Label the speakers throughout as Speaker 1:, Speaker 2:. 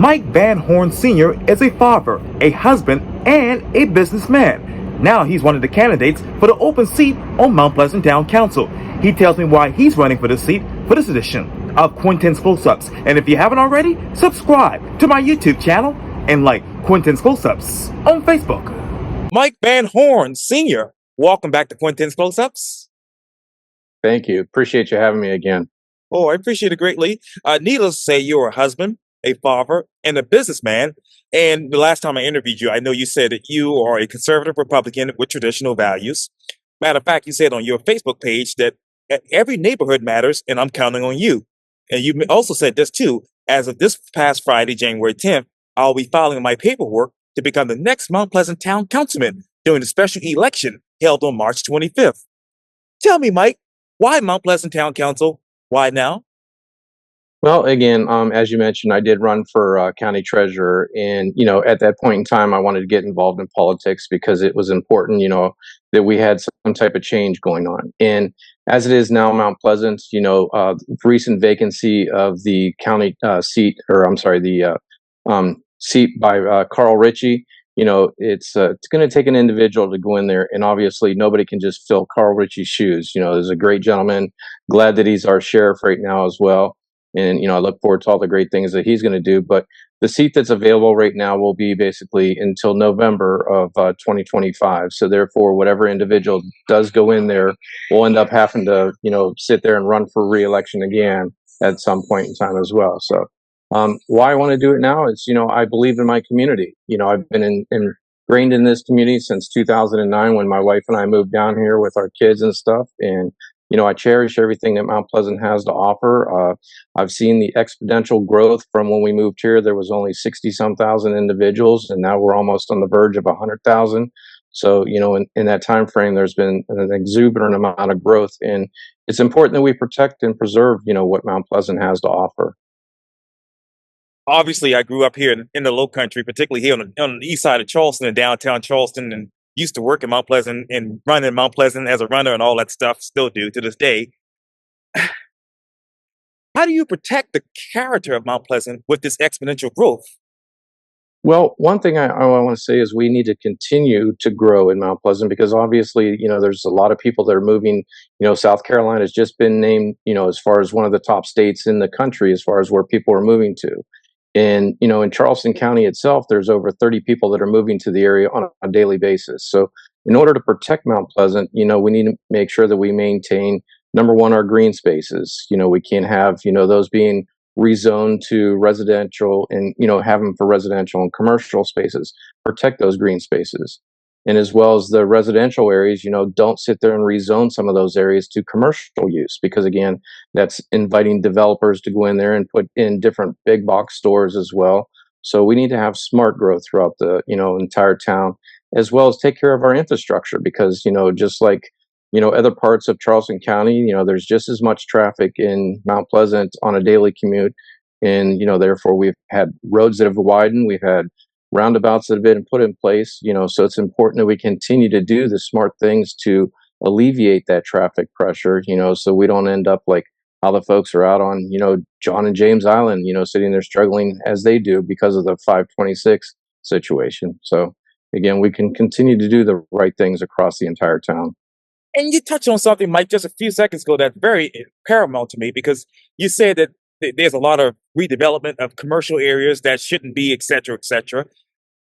Speaker 1: Mike Van Horn Sr. is a father, a husband, and a businessman. Now he's one of the candidates for the open seat on Mount Pleasant Town Council. He tells me why he's running for the seat for this edition of Quintin's Close-Ups. And if you haven't already, subscribe to my YouTube channel and like Quintin's Close-Ups on Facebook. Mike Van Horn Sr., welcome back to Quintin's Close-Ups.
Speaker 2: Thank you. Appreciate you having me again.
Speaker 1: Oh, I appreciate it greatly. Needless to say, you're a husband, a father, and a businessman. And the last time I interviewed you, I know you said that you are a conservative Republican with traditional values. Matter of fact, you said on your Facebook page that every neighborhood matters, and I'm counting on you. And you also said this too. As of this past Friday, January 10th, I'll be filing my paperwork to become the next Mount Pleasant Town Councilman during the special election held on March 25th. Tell me, Mike, why Mount Pleasant Town Council? Why now?
Speaker 2: Well, again, as you mentioned, I did run for county treasurer, and at that point in time, I wanted to get involved in politics because it was important, that we had some type of change going on. And as it is now, Mount Pleasant, recent vacancy of the county seat, or I'm sorry, the seat by Carl Ritchie. It's going to take an individual to go in there, and obviously nobody can just fill Carl Ritchie's shoes. There's a great gentleman. Glad that he's our sheriff right now as well, and I look forward to all the great things that he's going to do. But the seat that's available right now will be basically until November of 2025. So therefore, whatever individual does go in there will end up having to sit there and run for re-election again at some point in time as well. So. Why I want to do it now is, I believe in my community. I've been ingrained in this community since 2009 when my wife and I moved down here with our kids and stuff. And, I cherish everything that Mount Pleasant has to offer. I've seen the exponential growth from when we moved here. There was only 60-some thousand individuals, and now we're almost on the verge of 100,000. So, in that time frame, there's been an exuberant amount of growth. And it's important that we protect and preserve, what Mount Pleasant has to offer.
Speaker 1: Obviously, I grew up here in the Low Country, particularly here on the east side of Charleston and downtown Charleston, and used to work in Mount Pleasant and run in Mount Pleasant as a runner and all that stuff. Still do to this day. How do you protect the character of Mount Pleasant with this exponential growth?
Speaker 2: Well, one thing I want to say is we need to continue to grow in Mount Pleasant because obviously, there's a lot of people that are moving. South Carolina has just been named, as far as one of the top states in the country as far as where people are moving to. And, in Charleston County itself, there's over 30 people that are moving to the area on a daily basis. So in order to protect Mount Pleasant, we need to make sure that we maintain, number one, our green spaces. We can't have, those being rezoned to residential and, have them for residential and commercial spaces. Protect those green spaces. And as well as the residential areas, don't sit there and rezone some of those areas to commercial use because, again, that's inviting developers to go in there and put in different big box stores as well. So we need to have smart growth throughout the, entire town, as well as take care of our infrastructure because, just like, other parts of Charleston County, there's just as much traffic in Mount Pleasant on a daily commute. And, therefore, we've had roads that have widened. We've had roundabouts that have been put in place, so it's important that we continue to do the smart things to alleviate that traffic pressure, so we don't end up like how the folks are out on, John and James Island, sitting there struggling as they do because of the 526 situation. So again, we can continue to do the right things across the entire town.
Speaker 1: And you touched on something, Mike, just a few seconds ago that's very paramount to me because you said that there's a lot of redevelopment of commercial areas that shouldn't be, et cetera, et cetera.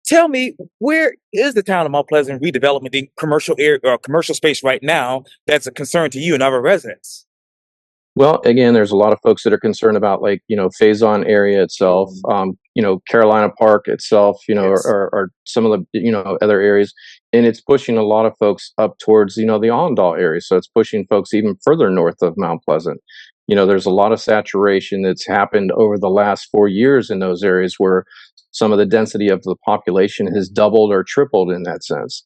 Speaker 1: Tell me, where is the town of Mount Pleasant redevelopment in commercial area or commercial space right now that's a concern to you and other residents?
Speaker 2: Well, again, there's a lot of folks that are concerned about like, Faison area itself, Carolina Park itself,
Speaker 1: Yes.
Speaker 2: or some of the, other areas. And it's pushing a lot of folks up towards, the Allendale area. So it's pushing folks even further north of Mount Pleasant. There's a lot of saturation that's happened over the last 4 years in those areas where some of the density of the population has doubled or tripled in that sense.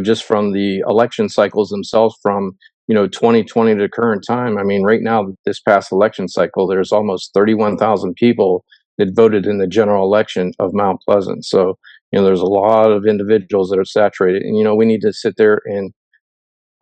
Speaker 2: Just from the election cycles themselves from 2020 to current time. I mean, right now, this past election cycle, there's almost 31,000 people that voted in the general election of Mount Pleasant. So, there's a lot of individuals that are saturated. And, we need to sit there and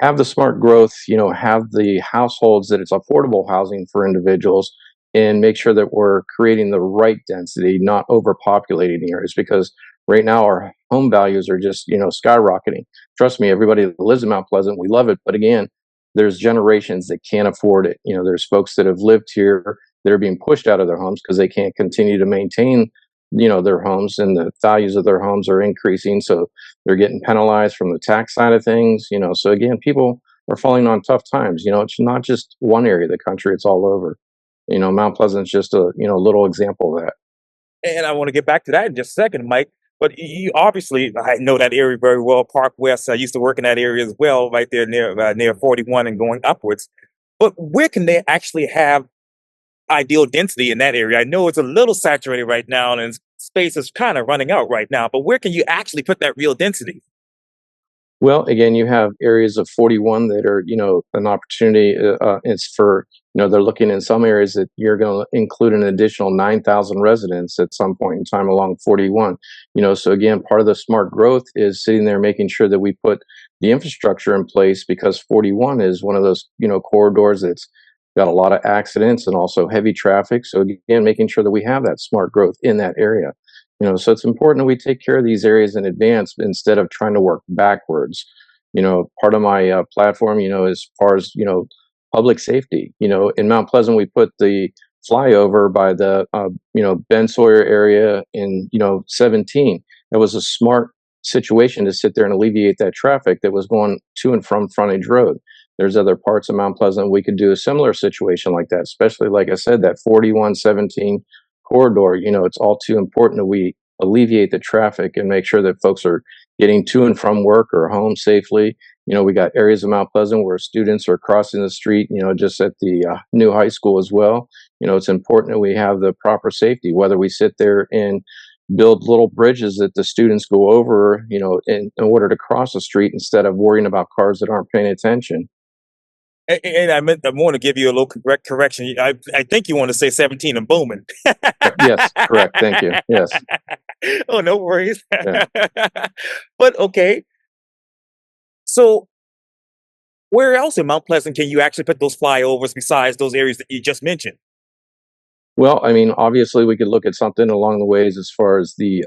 Speaker 2: have the smart growth, have the households that it's affordable housing for individuals and make sure that we're creating the right density, not overpopulating the areas, because right now our home values are just, skyrocketing. Trust me, everybody that lives in Mount Pleasant, we love it. But again, there's generations that can't afford it. There's folks that have lived here that are being pushed out of their homes because they can't continue to maintain, their homes, and the values of their homes are increasing. So they're getting penalized from the tax side of things. So again, people are falling on tough times. It's not just one area of the country, it's all over. Mount Pleasant's just a little example of that.
Speaker 1: And I want to get back to that in just a second, Mike. But you obviously, I know that area very well. Park West. I used to work in that area as well, right there near 41 and going upwards. But where can they actually have ideal density in that area? I know it's a little saturated right now, and space is kind of running out right now. But where can you actually put that real density?
Speaker 2: Well, again, you have areas of 41 that are, an opportunity. It's for, they're looking in some areas that you're going to include an additional 9,000 residents at some point in time along 41. So again, part of the smart growth is sitting there making sure that we put the infrastructure in place, because 41 is one of those, corridors that's got a lot of accidents and also heavy traffic. So again, making sure that we have that smart growth in that area. So it's important that we take care of these areas in advance instead of trying to work backwards. Part of my platform, as far as public safety. In Mount Pleasant, we put the flyover by the Ben Sawyer area in 17. It was a smart situation to sit there and alleviate that traffic that was going to and from Frontage Road. There's other parts of Mount Pleasant we could do a similar situation like that, especially, like I said, that 4117 corridor. It's all too important that we alleviate the traffic and make sure that folks are getting to and from work or home safely. We got areas of Mount Pleasant where students are crossing the street, just at the new high school as well. It's important that we have the proper safety, whether we sit there and build little bridges that the students go over, in order to cross the street instead of worrying about cars that aren't paying attention.
Speaker 1: And I want to give you a little correction. I think you want to say 17 and booming.
Speaker 2: Yes, correct. Thank you. Yes.
Speaker 1: Oh, no worries.
Speaker 2: Yeah.
Speaker 1: But okay, so where else in Mount Pleasant can you actually put those flyovers besides those areas that you just mentioned?
Speaker 2: Well, I mean, obviously, we could look at something along the ways as far as the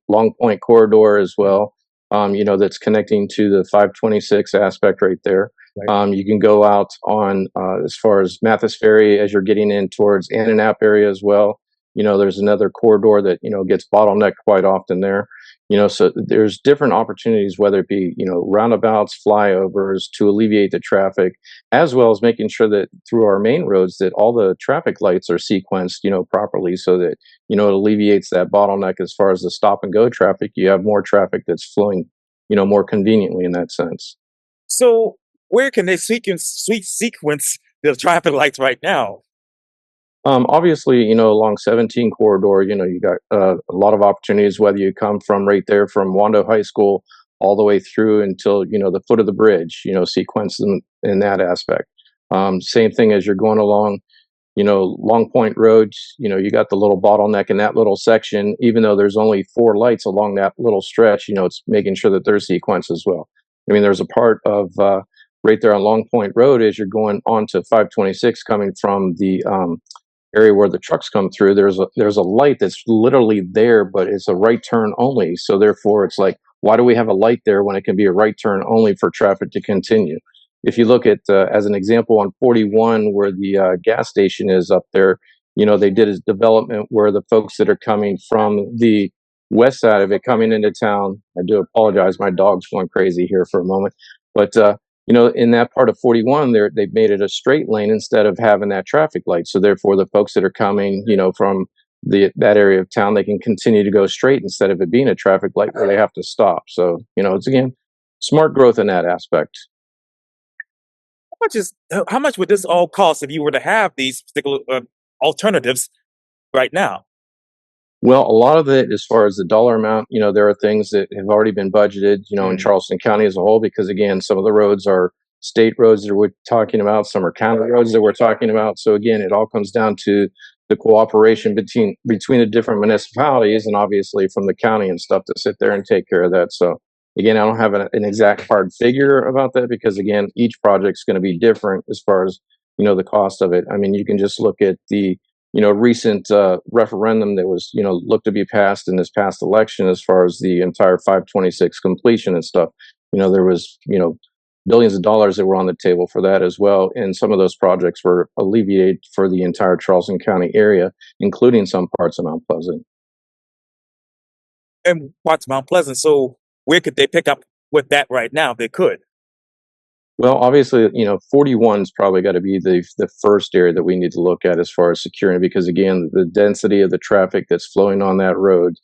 Speaker 2: Long Point corridor as well. That's connecting to the 526 aspect right there.
Speaker 1: Right.
Speaker 2: You can go out on as far as Mathis Ferry as you're getting in towards Annanap area as well. There's another corridor that gets bottlenecked quite often there. So there's different opportunities, whether it be roundabouts, flyovers, to alleviate the traffic, as well as making sure that through our main roads that all the traffic lights are sequenced, properly, so that it alleviates that bottleneck as far as the stop and go traffic. You have more traffic that's flowing, more conveniently in that sense.
Speaker 1: So where can they sequence the traffic lights right now?
Speaker 2: Obviously, along 17 corridor, you got a lot of opportunities, whether you come from right there from Wando High School all the way through until, the foot of the bridge, sequence in that aspect. Same thing as you're going along, Long Point Road, you got the little bottleneck in that little section. Even though there's only four lights along that little stretch, it's making sure that there's sequence as well. I mean, there's a part of right there on Long Point Road as you're going on to 526 coming from the area where the trucks come through. There's a light that's literally there, but it's a right turn only. So therefore, it's like, why do we have a light there when it can be a right turn only for traffic to continue? If you look at, as an example, on 41, where the gas station is up there, they did a development where the folks that are coming from the west side of it coming into town. I do apologize, my dog's going crazy here for a moment, but in that part of 41, they've made it a straight lane instead of having that traffic light. So therefore, the folks that are coming, from that area of town, they can continue to go straight instead of it being a traffic light where they have to stop. So it's again smart growth in that aspect.
Speaker 1: How much would this all cost if you were to have these particular alternatives right now?
Speaker 2: Well, a lot of it, as far as the dollar amount, there are things that have already been budgeted, in Charleston County as a whole, because again, some of the roads are state roads that we're talking about, some are county roads that we're talking about. So again, it all comes down to the cooperation between the different municipalities, and obviously from the county and stuff, to sit there and take care of that. So again, I don't have an exact hard figure about that, because again, each project's going to be different as far as the cost of it. I mean, you can just look at the recent referendum that was looked to be passed in this past election as far as the entire 526 completion and stuff. There was billions of dollars that were on the table for that as well, and some of those projects were alleviated for the entire Charleston County area, including some parts of Mount Pleasant.
Speaker 1: And parts of Mount Pleasant. So where could they pick up with that right now if they could?
Speaker 2: Well, obviously, 41's probably got to be the first area that we need to look at as far as securing, because again, the density of the traffic that's flowing on that road,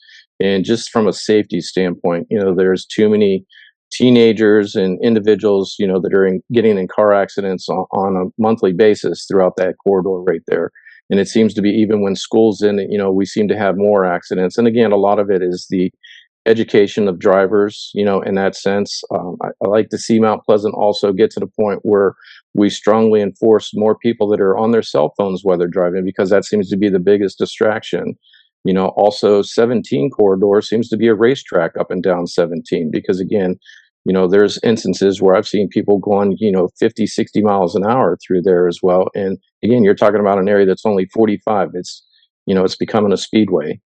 Speaker 2: and just from a safety standpoint, there's too many teenagers and individuals, that are getting in car accidents on a monthly basis throughout that corridor right there. And it seems to be even when school's in, we seem to have more accidents. And again, a lot of it is the education of drivers, in that sense. I like to see Mount Pleasant also get to the point where we strongly enforce more people that are on their cell phones while they're driving, because that seems to be the biggest distraction. Also 17 corridor seems to be a racetrack up and down 17, because again, there's instances where I've seen people going, 50, 60 miles an hour through there as well. And again, you're talking about an area that's only 45. It's becoming a speedway.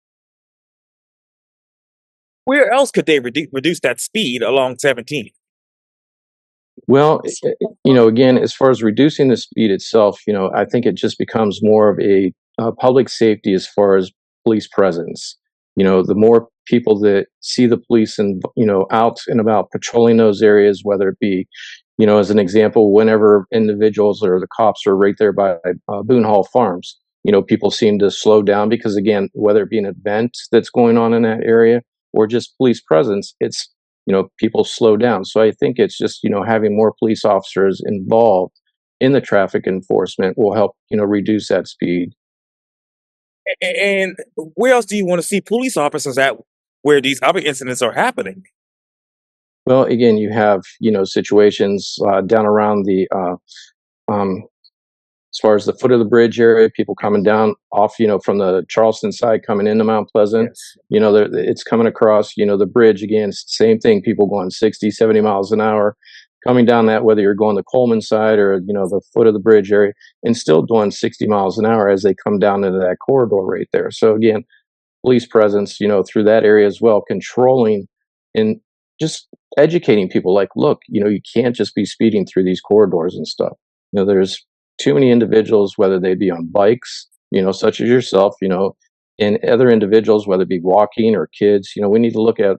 Speaker 1: Where else could they reduce that speed along 17?
Speaker 2: Well, again, as far as reducing the speed itself, I think it just becomes more of a public safety as far as police presence. The more people that see the police and out and about patrolling those areas, whether it be, as an example, whenever individuals or the cops are right there by Boone Hall Farms, people seem to slow down, because again, whether it be an event that's going on in that area or just police presence, it's people slow down. So I think it's just having more police officers involved in the traffic enforcement will help reduce that speed.
Speaker 1: And where else do you want to see police officers at where these other incidents are happening?
Speaker 2: Well, again, you have situations down around the um, as far as the foot of the bridge area, people coming down off, from the Charleston side coming into Mount Pleasant,
Speaker 1: Yes.
Speaker 2: it's coming across, the bridge again, it's the same thing, people going 60, 70 miles an hour, coming down that, whether you're going the Coleman side or, the foot of the bridge area, and still doing 60 miles an hour as they come down into that corridor right there. So again, police presence, through that area as well, controlling and just educating people like, look, you can't just be speeding through these corridors and stuff. There's too many individuals, whether they be on bikes, such as yourself, and other individuals, whether it be walking or kids, we need to look at,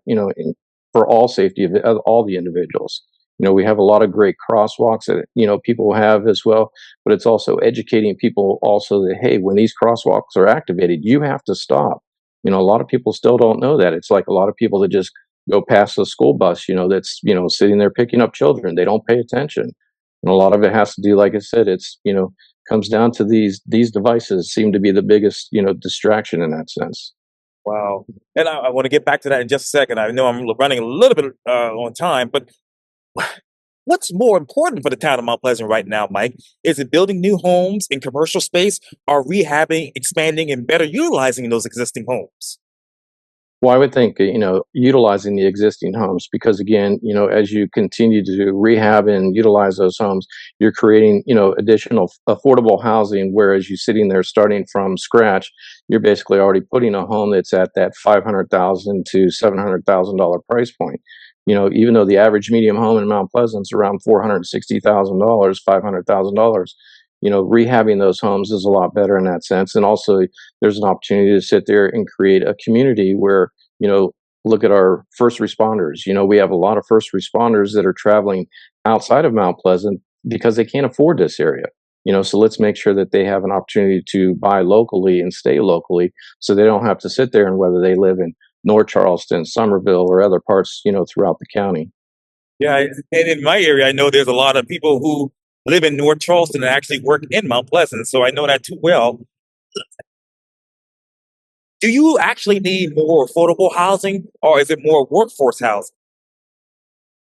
Speaker 2: for all safety of all the individuals. We have a lot of great crosswalks that, people have as well, but it's also educating people also that, hey, when these crosswalks are activated, you have to stop. A lot of people still don't know that. It's like a lot of people that just go past the school bus, that's, sitting there picking up children. They don't pay attention. And a lot of it has to do, like I said, it's, comes down to these devices seem to be the biggest, distraction in that sense.
Speaker 1: Wow. And I want to get back to that in just a second. I know I'm running a little bit on time, but what's more important for the town of Mount Pleasant right now, Mike? Is it building new homes in commercial space, or rehabbing, expanding, and better utilizing those existing homes?
Speaker 2: Well, I would think, utilizing the existing homes, because again, as you continue to rehab and utilize those homes, you're creating, additional affordable housing. Whereas you sitting there starting from scratch, you're basically already putting a home that's at that $500,000 to $700,000 price point. Even though the average medium home in Mount Pleasant is around $460,000, $500,000, rehabbing those homes is a lot better in that sense. And also, there's an opportunity to sit there and create a community where, look at our first responders. We have a lot of first responders that are traveling outside of Mount Pleasant because they can't afford this area. So let's make sure that they have an opportunity to buy locally and stay locally, so they don't have to sit there, and whether they live in North Charleston, Somerville, or other parts, throughout the county.
Speaker 1: Yeah, and in my area, I know there's a lot of people who live in North Charleston and actually work in Mount Pleasant, so I know that too well. Do you actually need more affordable housing, or is it more workforce housing?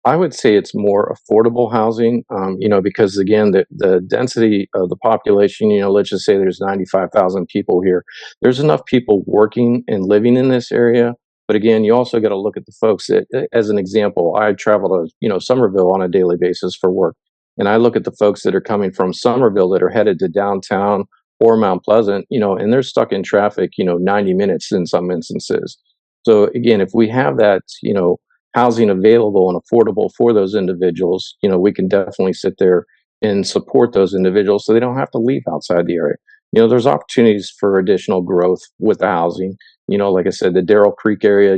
Speaker 2: I would say it's more affordable housing, because again, the density of the population, let's just say there's 95,000 people here. There's enough people working and living in this area. But again, you also got to look at the folks that, as an example, I travel to, Somerville on a daily basis for work. And I look at the folks that are coming from Somerville that are headed to downtown or Mount Pleasant, and they're stuck in traffic, 90 minutes in some instances. So again, if we have that, housing available and affordable for those individuals, we can definitely sit there and support those individuals so they don't have to leave outside the area. There's opportunities for additional growth with the housing. Like I said, the Darrell Creek area,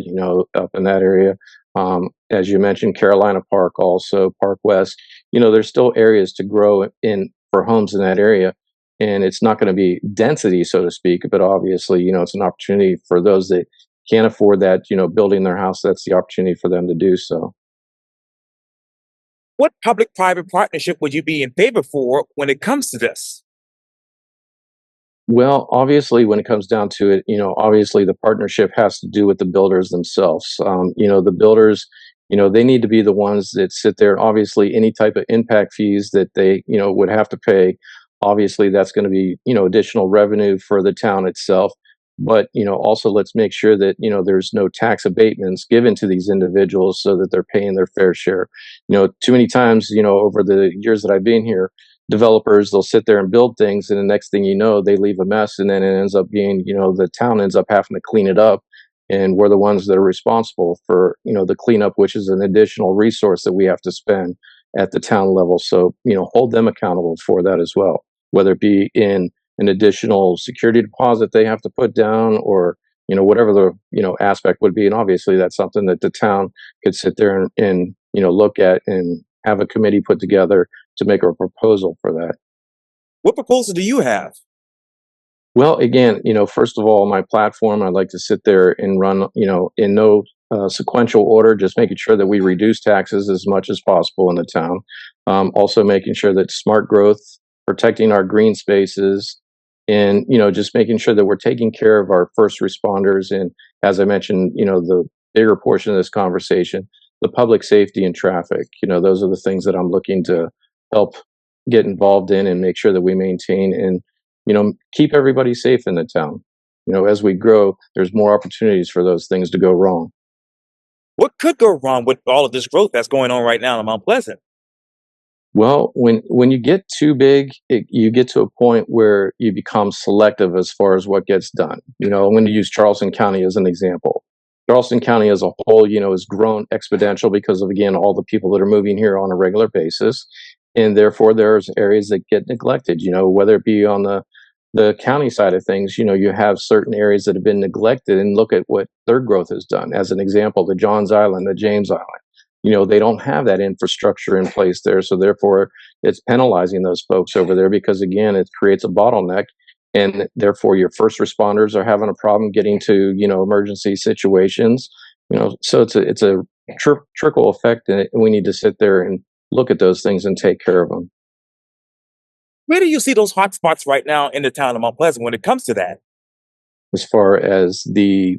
Speaker 2: up in that area. As you mentioned, Carolina Park, also Park West. There's still areas to grow in for homes in that area, and it's not going to be density, so to speak, but obviously, it's an opportunity for those that can't afford that, building their house. That's the opportunity for them to do so.
Speaker 1: What public-private partnership would you be in favor for when it comes to this?
Speaker 2: Well, obviously, when it comes down to it, obviously the partnership has to do with the builders themselves. The builders, they need to be the ones that sit there. Obviously, any type of impact fees that they, would have to pay, obviously that's going to be, additional revenue for the town itself. But, also let's make sure that, there's no tax abatements given to these individuals so that they're paying their fair share. Too many times, over the years that I've been here, developers, they'll sit there and build things, and the next thing you know, they leave a mess, and then it ends up being, the town ends up having to clean it up, and we're the ones that are responsible for, the cleanup, which is an additional resource that we have to spend at the town level. So, hold them accountable for that as well, whether it be in an additional security deposit they have to put down, or whatever the aspect would be. And obviously that's something that the town could sit there and look at and have a committee put together to make a proposal for that.
Speaker 1: What proposal do you have?
Speaker 2: Well, again, first of all, my platform, I'd like to sit there and run, in no sequential order, just making sure that we reduce taxes as much as possible in the town. Also making sure that smart growth, protecting our green spaces, and, just making sure that we're taking care of our first responders. And as I mentioned, the bigger portion of this conversation, the public safety and traffic, those are the things that I'm looking to help get involved in and make sure that we maintain and keep everybody safe in the town. As we grow, there's more opportunities for those things to go wrong.
Speaker 1: What could go wrong with all of this growth that's going on right now in Mount Pleasant?
Speaker 2: Well, when you get too big, you get to a point where you become selective as far as what gets done. I'm going to use Charleston County as an example. Charleston County as a whole, has grown exponential because of, again, all the people that are moving here on a regular basis, and therefore there's areas that get neglected. Whether it be on the county side of things, you have certain areas that have been neglected, and look at what their growth has done. As an example, the Johns Island, the James Island, they don't have that infrastructure in place there. So therefore it's penalizing those folks over there because, again, it creates a bottleneck. And therefore your first responders are having a problem getting to, emergency situations, so it's a trickle effect, and we need to sit there and look at those things and take care of them.
Speaker 1: Where do you see those hot spots right now in the town of Mount Pleasant when it comes to that?
Speaker 2: As far as the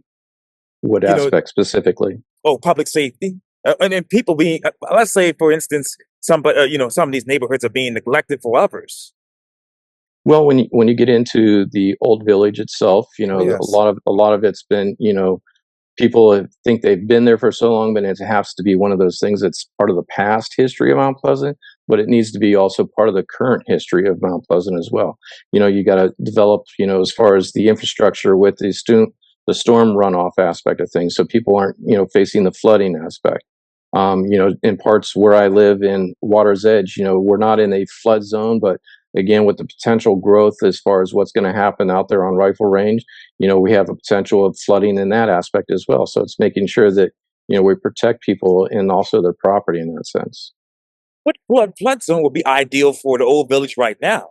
Speaker 2: what
Speaker 1: You know,
Speaker 2: aspect specifically?
Speaker 1: oh, public safety, and then people being, let's say, for instance, some of these neighborhoods are being neglected for others.
Speaker 2: Well, when you get into the old village itself,
Speaker 1: Oh
Speaker 2: a
Speaker 1: yes.
Speaker 2: lot of it's been, people think they've been there for so long, but it has to be one of those things that's part of the past history of Mount Pleasant, but it needs to be also part of the current history of Mount Pleasant as well. You got to develop, as far as the infrastructure with the storm runoff aspect of things, so people aren't, facing the flooding aspect. In parts where I live in Water's Edge, we're not in a flood zone, but again, with the potential growth as far as what's going to happen out there on Rifle Range, we have a potential of flooding in that aspect as well. So it's making sure that, we protect people and also their property in that sense.
Speaker 1: What flood zone would be ideal for the old village right now?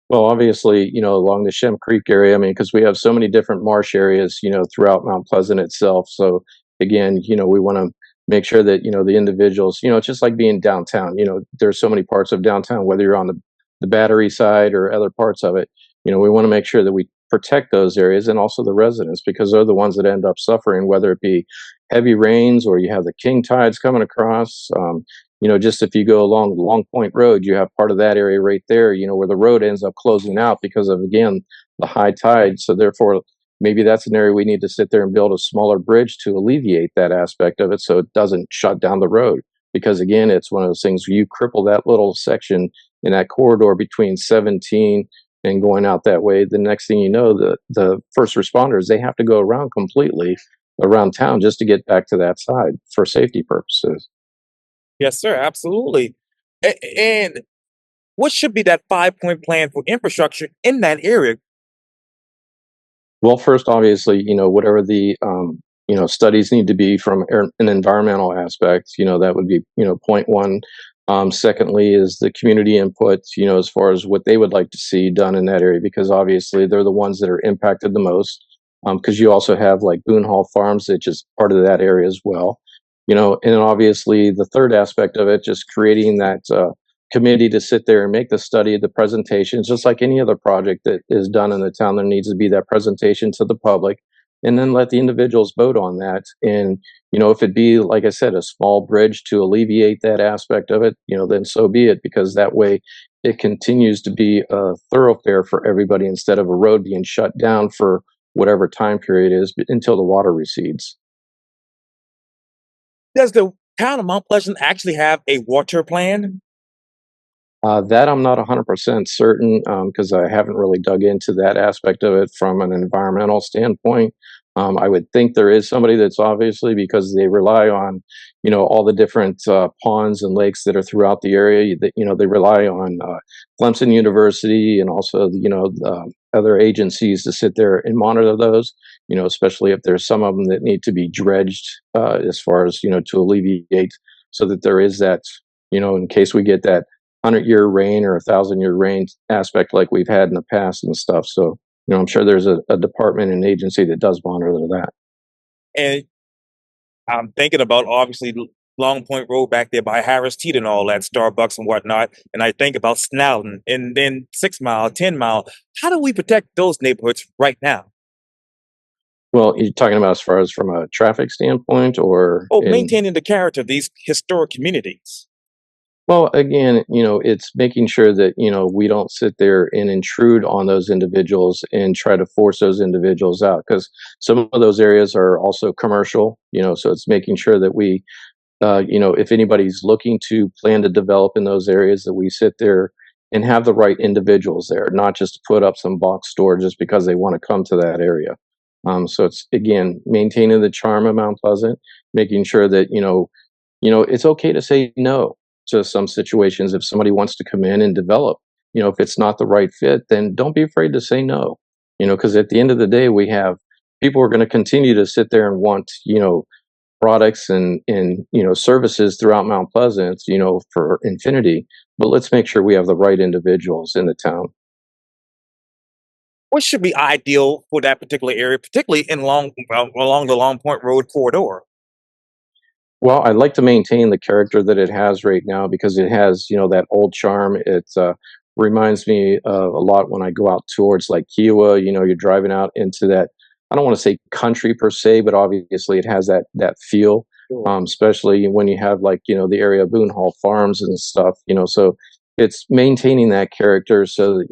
Speaker 2: Well, obviously, along the Shem Creek area, I mean, because we have so many different marsh areas, throughout Mount Pleasant itself. So again, we want to make sure that, the individuals, it's just like being downtown, there's so many parts of downtown, whether you're on the battery side or other parts of it, we want to make sure that we protect those areas and also the residents, because they're the ones that end up suffering, whether it be heavy rains or you have the king tides coming across. Just if you go along Long Point Road, you have part of that area right there, where the road ends up closing out because of, again, the high tide. So therefore, maybe that's an area we need to sit there and build a smaller bridge to alleviate that aspect of it so it doesn't shut down the road. Because again, it's one of those things where you cripple that little section in that corridor between 17 and going out that way, the next thing you know, the first responders, they have to go around completely around town just to get back to that side for safety purposes.
Speaker 1: Yes, sir. Absolutely. And what should be that 5 point plan for infrastructure in that area?
Speaker 2: Well, first, obviously, whatever the studies need to be from an environmental aspect, that would be point one. Secondly, is the community input, as far as what they would like to see done in that area, because obviously they're the ones that are impacted the most. Because you also have like Boone Hall Farms, that's just part of that area as well. And then obviously the third aspect of it, just creating that committee to sit there and make the study, the presentations, just like any other project that is done in the town. There needs to be that presentation to the public, and then let the individuals vote on that. And if it be, like I said, a small bridge to alleviate that aspect of it, then so be it, because that way it continues to be a thoroughfare for everybody instead of a road being shut down for whatever time period is until the water recedes.
Speaker 1: Does the town of Mount Pleasant actually have a water plan?
Speaker 2: That I'm not 100% certain, because I haven't really dug into that aspect of it from an environmental standpoint. I would think there is somebody that's obviously, because they rely on, all the different ponds and lakes that are throughout the area. That they rely on Clemson University and also other agencies to sit there and monitor those. Especially if there's some of them that need to be dredged, as far as to alleviate, so that there is that, in case we get that 100-year rain or 1,000-year rain aspect like we've had in the past and stuff. So, I'm sure there's a department and agency that does monitor that.
Speaker 1: And I'm thinking about obviously Long Point Road back there by Harris Teeter and all that, Starbucks and whatnot. And I think about Snowden and then 6 Mile, 10 Mile. How do we protect those neighborhoods right now?
Speaker 2: Well, you're talking about as far as from a traffic standpoint or
Speaker 1: Oh,
Speaker 2: in.
Speaker 1: maintaining the character of these historic communities.
Speaker 2: Well, again, it's making sure that, we don't sit there and intrude on those individuals and try to force those individuals out, because some of those areas are also commercial, so it's making sure that we, if anybody's looking to plan to develop in those areas, that we sit there and have the right individuals there, not just to put up some box store just because they want to come to that area. So it's, again, maintaining the charm of Mount Pleasant, making sure that, it's okay to say no to some situations if somebody wants to come in and develop. If it's not the right fit, then don't be afraid to say no. Because at the end of the day, we have people who are going to continue to sit there and want, products and services throughout Mount Pleasant, for infinity. But let's make sure we have the right individuals in the town.
Speaker 1: What should be ideal for that particular area, particularly in along the Long Point Road corridor?
Speaker 2: Well, I'd like to maintain the character that it has right now, because it has, that old charm. It reminds me of a lot when I go out towards like Kiowa. You're driving out into that. I don't want to say country per se, but obviously it has that feel.
Speaker 1: Sure.
Speaker 2: Especially when you have like the area of Boone Hall Farms and stuff. So it's maintaining that character so that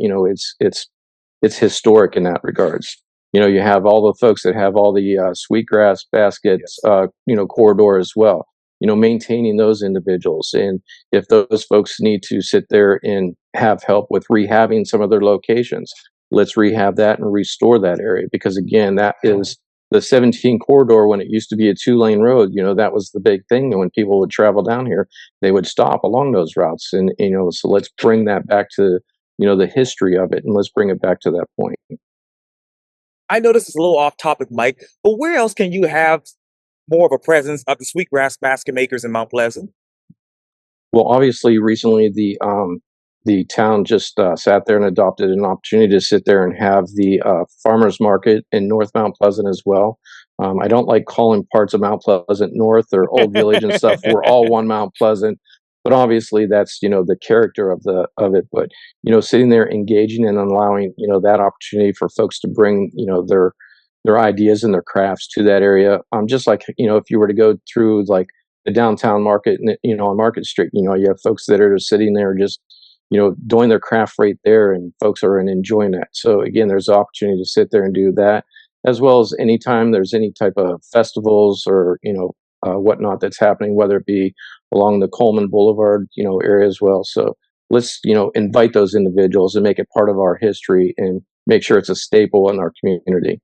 Speaker 2: it's historic in that regards. You have all the folks that have all the sweetgrass baskets,
Speaker 1: Yes.
Speaker 2: corridor as well. Maintaining those individuals, and if those folks need to sit there and have help with rehabbing some of their locations, let's rehab that and restore that area. Because again, that is the 17 corridor. When it used to be a 2-lane road, that was the big thing. And when people would travel down here, they would stop along those routes, and so let's bring that back to the history of it, and let's bring it back to that point.
Speaker 1: I know this is a little off topic, Mike, but where else can you have more of a presence of the sweetgrass basket makers in Mount Pleasant?
Speaker 2: Well, obviously, recently the town just sat there and adopted an opportunity to sit there and have the farmers market in North Mount Pleasant as well. I don't like calling parts of Mount Pleasant North or Old Village and stuff. We're all one Mount Pleasant, but obviously that's the character of it. But sitting there engaging and allowing that opportunity for folks to bring their ideas and their crafts to that area. Just like if you were to go through like the downtown market, and on Market Street, you have folks that are just sitting there just doing their craft right there, and folks are enjoying that. So again, there's an opportunity to sit there and do that, as well as anytime there's any type of festivals or whatnot that's happening, whether it be along the Coleman Boulevard area as well. So let's invite those individuals and make it part of our history and make sure it's a staple in our community.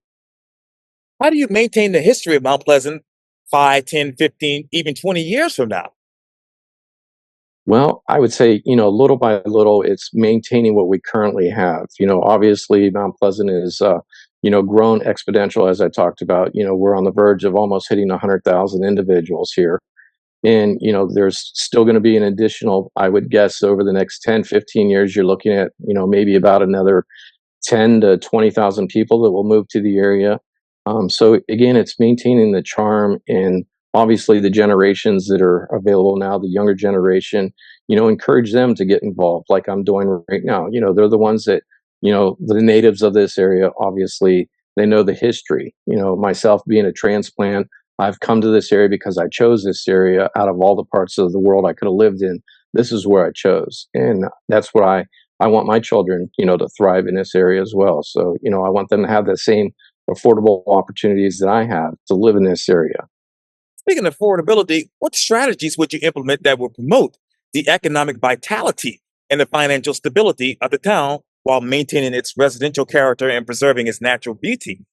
Speaker 1: How do you maintain the history of Mount Pleasant 5, 10, 15, even 20 years from now?
Speaker 2: Well, I would say, little by little, it's maintaining what we currently have. Obviously, Mount Pleasant is, grown exponential, as I talked about. We're on the verge of almost hitting 100,000 individuals here. And, there's still going to be an additional, I would guess, over the next 10, 15 years, you're looking at, maybe about another 10 to 20,000 people that will move to the area. So again, it's maintaining the charm and obviously the generations that are available now, the younger generation, encourage them to get involved like I'm doing right now. They're the ones that, the natives of this area, obviously, they know the history. Myself being a transplant, I've come to this area because I chose this area out of all the parts of the world I could have lived in. This is where I chose. And that's what I want my children, to thrive in this area as well. So, I want them to have the same affordable opportunities that I have to live in this area.
Speaker 1: Speaking of affordability, what strategies would you implement that would promote the economic vitality and the financial stability of the town while maintaining its residential character and preserving its natural beauty?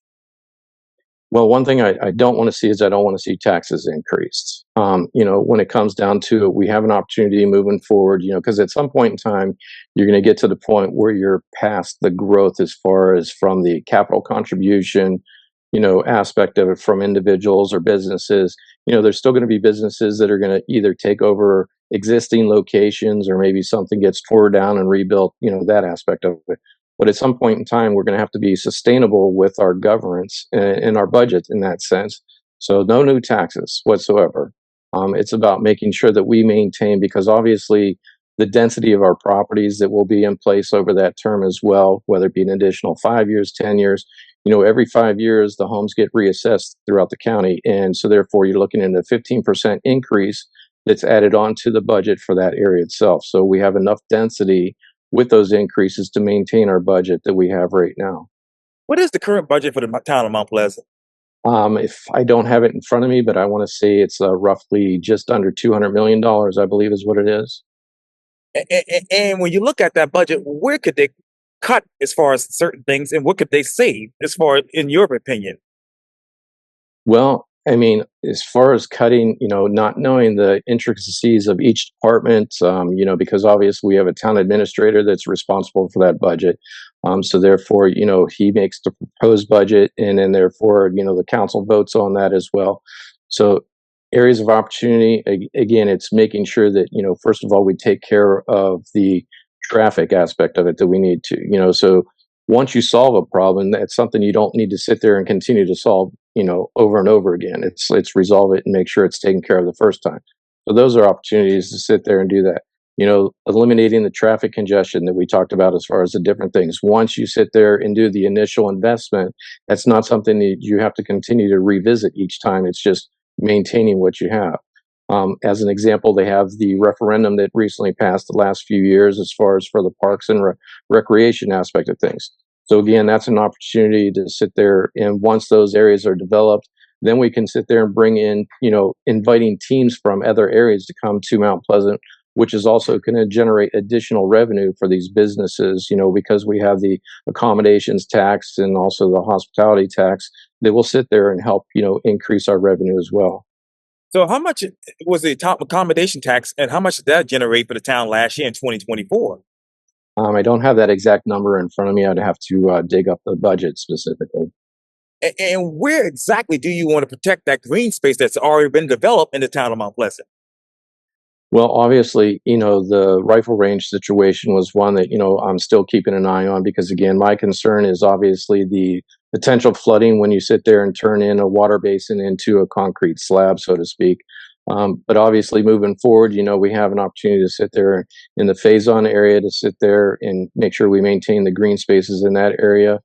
Speaker 2: Well, one thing I don't want to see is I don't want to see taxes increased. When it comes down to it, we have an opportunity moving forward, because at some point in time, you're going to get to the point where you're past the growth as far as from the capital contribution, aspect of it from individuals or businesses. There's still going to be businesses that are going to either take over existing locations or maybe something gets tore down and rebuilt, that aspect of it. But at some point in time, we're going to have to be sustainable with our governance and our budget in that sense. So no new taxes whatsoever. It's about making sure that we maintain, because obviously the density of our properties that will be in place over that term as well, whether it be an additional 5 years, 10 years, every 5 years, the homes get reassessed throughout the county. And so therefore you're looking at a 15% increase that's added onto the budget for that area itself. So we have enough density with those increases to maintain our budget that we have right now.
Speaker 1: What is the current budget for the town of Mount Pleasant?
Speaker 2: If I don't have it in front of me, but I want to say it's roughly just under $200 million, I believe is what it is.
Speaker 1: And when you look at that budget, where could they cut as far as certain things, and what could they save as far, in your opinion?
Speaker 2: Well, I mean, as far as cutting, not knowing the intricacies of each department, because obviously we have a town administrator that's responsible for that budget. So therefore, he makes the proposed budget, and then therefore, the council votes on that as well. So areas of opportunity, again, it's making sure that, first of all, we take care of the traffic aspect of it that we need to, so once you solve a problem, that's something you don't need to sit there and continue to solve, over and over again. It's resolve it and make sure it's taken care of the first time. So those are opportunities to sit there and do that. Eliminating the traffic congestion that we talked about as far as the different things. Once you sit there and do the initial investment, that's not something that you have to continue to revisit each time. It's just maintaining what you have. As an example, they have the referendum that recently passed the last few years as far as for the parks and recreation aspect of things. So again, that's an opportunity to sit there, and once those areas are developed, then we can sit there and bring in, inviting teams from other areas to come to Mount Pleasant, which is also going to generate additional revenue for these businesses, because we have the accommodations tax and also the hospitality tax that will sit there and help, increase our revenue as well.
Speaker 1: So, how much was the top accommodation tax, and how much did that generate for the town last year in 2024?
Speaker 2: I don't have that exact number in front of me. I'd have to dig up the budget specifically.
Speaker 1: And where exactly do you want to protect that green space that's already been developed in the town of Mount Pleasant?
Speaker 2: Well, obviously, the rifle range situation was one that, I'm still keeping an eye on because, again, my concern is obviously the potential flooding when you sit there and turn in a water basin into a concrete slab, so to speak. But obviously, moving forward, we have an opportunity to sit there in the phase on area to sit there and make sure we maintain the green spaces in that area.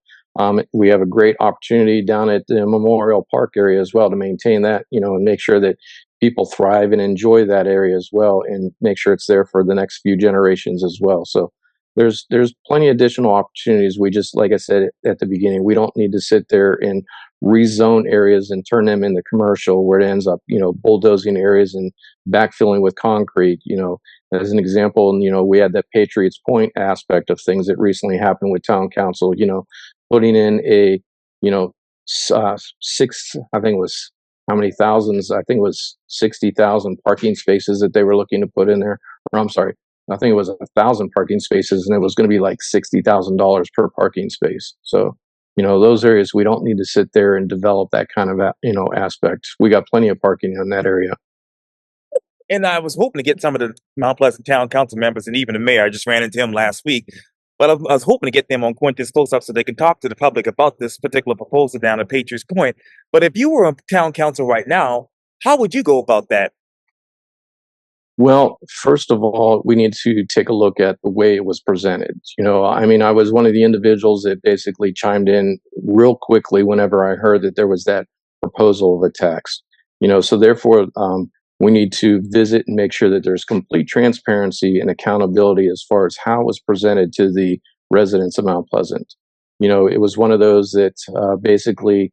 Speaker 2: We have a great opportunity down at the Memorial Park area as well to maintain that, and make sure that people thrive and enjoy that area as well, and make sure it's there for the next few generations as well. So, there's plenty of additional opportunities. We just, like I said at the beginning, we don't need to sit there and rezone areas and turn them into commercial where it ends up, bulldozing areas and backfilling with concrete. As an example, and we had that Patriots Point aspect of things that recently happened with town council. Putting in a, you know, six, I think it was how many thousands? I think it was 60,000 parking spaces that they were looking to put in there. Or I'm sorry, I think it was 1,000 parking spaces, and it was going to be like $60,000 per parking space. So, those areas we don't need to sit there and develop that kind of aspect. We got plenty of parking in that area.
Speaker 1: And I was hoping to get some of the Mount Pleasant Town Council members and even the mayor. I just ran into him last week. But I was hoping to get them on Quintin's Close Up so they can talk to the public about this particular proposal down at Patriots Point. But if you were on town council right now, how would you go about that?
Speaker 2: Well, first of all, we need to take a look at the way it was presented. I mean, I was one of the individuals that basically chimed in real quickly whenever I heard that there was that proposal of a tax. So therefore, we need to visit and make sure that there's complete transparency and accountability as far as how it was presented to the residents of Mount Pleasant. It was one of those that basically,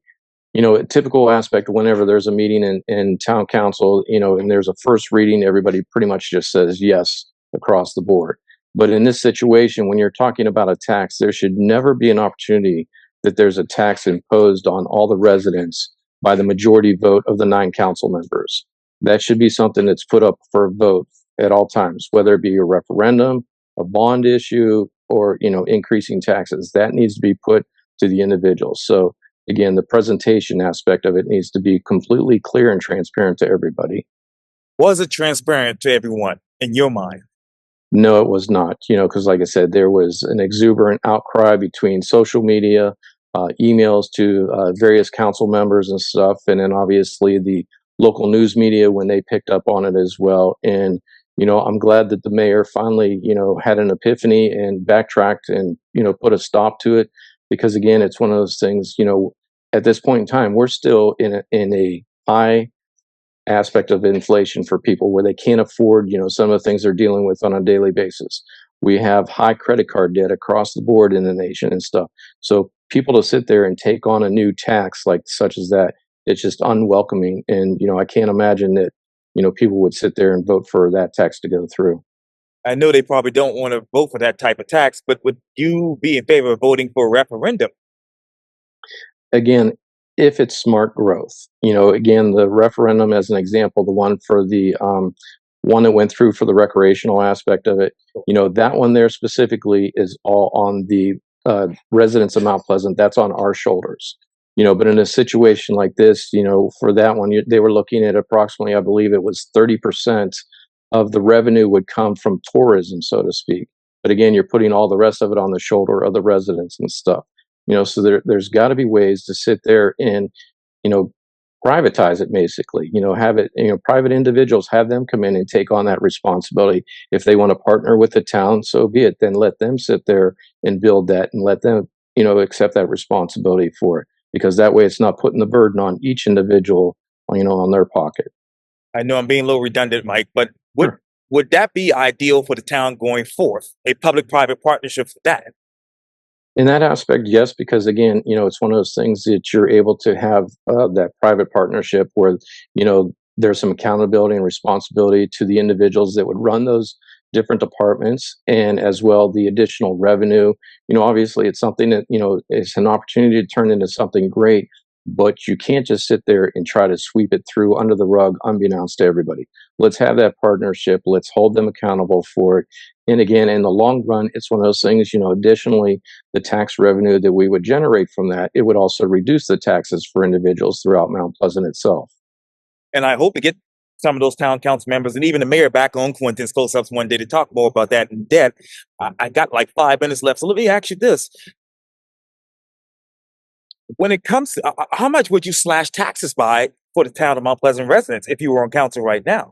Speaker 2: a typical aspect whenever there's a meeting in town council, and there's a first reading, everybody pretty much just says yes across the board. But in this situation, when you're talking about a tax, there should never be an opportunity that there's a tax imposed on all the residents by the majority vote of the 9 council members. That should be something that's put up for a vote at all times, whether it be a referendum, a bond issue, or increasing taxes. That needs to be put to the individuals. So again, the presentation aspect of it needs to be completely clear and transparent to everybody.
Speaker 1: Was it transparent to everyone in your mind?
Speaker 2: No, it was not, because like I said, there was an exuberant outcry between social media, emails to various council members and stuff, and then obviously the local news media when they picked up on it as well. And, I'm glad that the mayor finally, had an epiphany and backtracked and, put a stop to it. Because again, it's one of those things, at this point in time, we're still in a high aspect of inflation for people where they can't afford, some of the things they're dealing with on a daily basis. We have high credit card debt across the board in the nation and stuff. So people to sit there and take on a new tax like such as that, it's just unwelcoming. And, I can't imagine that, people would sit there and vote for that tax to go through.
Speaker 1: I know they probably don't want to vote for that type of tax, but would you be in favor of voting for a referendum?
Speaker 2: Again, if it's smart growth, again, the referendum as an example, the one for the one that went through for the recreational aspect of it, that one there specifically is all on the residents of Mount Pleasant. That's on our shoulders. But in a situation like this, for that one, they were looking at approximately, I believe it was 30% of the revenue would come from tourism, so to speak. But again, you're putting all the rest of it on the shoulder of the residents and stuff. So there's got to be ways to sit there and, you know, privatize it basically, have it, private individuals, have them come in and take on that responsibility. If they want to partner with the town, so be it, then let them sit there and build that and let them, accept that responsibility for it. Because that way it's not putting the burden on each individual, on their pocket.
Speaker 1: I know I'm being a little redundant, Mike, but would
Speaker 2: Sure.
Speaker 1: would that be ideal for the town going forth? A public-private partnership for that?
Speaker 2: In that aspect, yes, because again, it's one of those things that you're able to have that private partnership where, there's some accountability and responsibility to the individuals that would run those different departments, and as well the additional revenue. Obviously, it's something that it's an opportunity to turn into something great, but you can't just sit there and try to sweep it through under the rug, unbeknownst to everybody. Let's have that partnership. Let's hold them accountable for it. And again, in the long run, it's one of those things. Additionally, the tax revenue that we would generate from that, it would also reduce the taxes for individuals throughout Mount Pleasant itself.
Speaker 1: And I hope to get some of those town council members and even the mayor back on Quintin's close-ups one day to talk more about that in depth. I got like 5 minutes left, so let me ask you this: when it comes to how much would you slash taxes by for the town of Mount Pleasant residents if you were on council right now?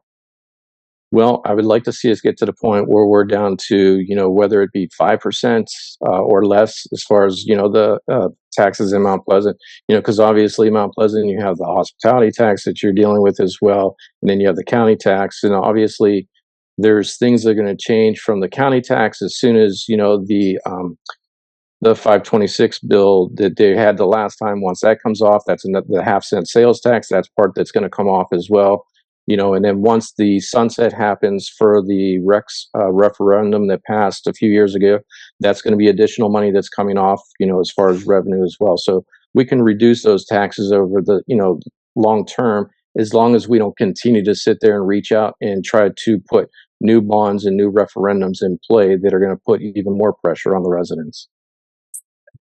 Speaker 2: Well, I would like to see us get to the point where we're down to, whether it be 5% or less as far as, the taxes in Mount Pleasant, because obviously Mount Pleasant, you have the hospitality tax that you're dealing with as well. And then you have the county tax. And obviously, There's things that are going to change from the county tax as soon as the 526 bill that they had the last time. Once that comes off, that's another the half-cent sales tax. That's part that's going to come off as well. And then once the sunset happens for the Rex referendum that passed a few years ago, that's going to be additional money that's coming off. As far as revenue as well. So we can reduce those taxes over the long term, as long as we don't continue to sit there and reach out and try to put new bonds and new referendums in play that are going to put even more pressure on the residents.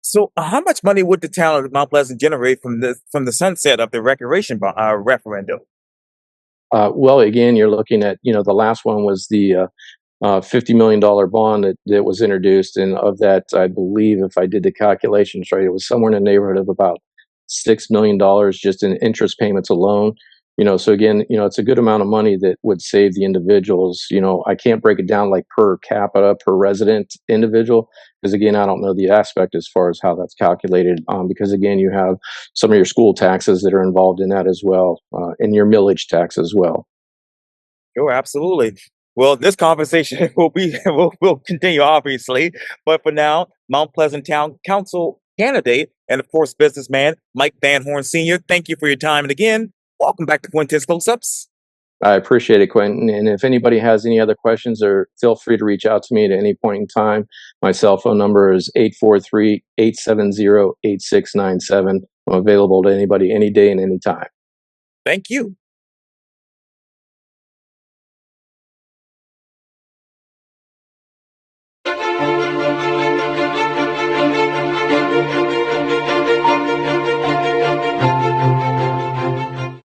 Speaker 1: So, how much money would the town of Mount Pleasant generate from the sunset of the referendum?
Speaker 2: Well, again, you're looking at, the last one was the $50 million bond that was introduced. And of that, I believe, if I did the calculations right, it was somewhere in the neighborhood of about $6 million just in interest payments alone. So again, it's a good amount of money that would save the individuals. I can't break it down like per capita, per resident individual, because again, I don't know the aspect as far as how that's calculated. Because again, you have some of your school taxes that are involved in that as well, and your millage tax as well.
Speaker 1: Sure, absolutely. Well, this conversation will continue, obviously, but for now, Mount Pleasant Town Council candidate and of course businessman Mike Van Horn Sr. Thank you for your time, and again, welcome back to Quintin's Close-ups.
Speaker 2: I appreciate it, Quentin. And if anybody has any other questions, or feel free to reach out to me at any point in time. My cell phone number is 843-870-8697. I'm available to anybody any day and any time.
Speaker 1: Thank you.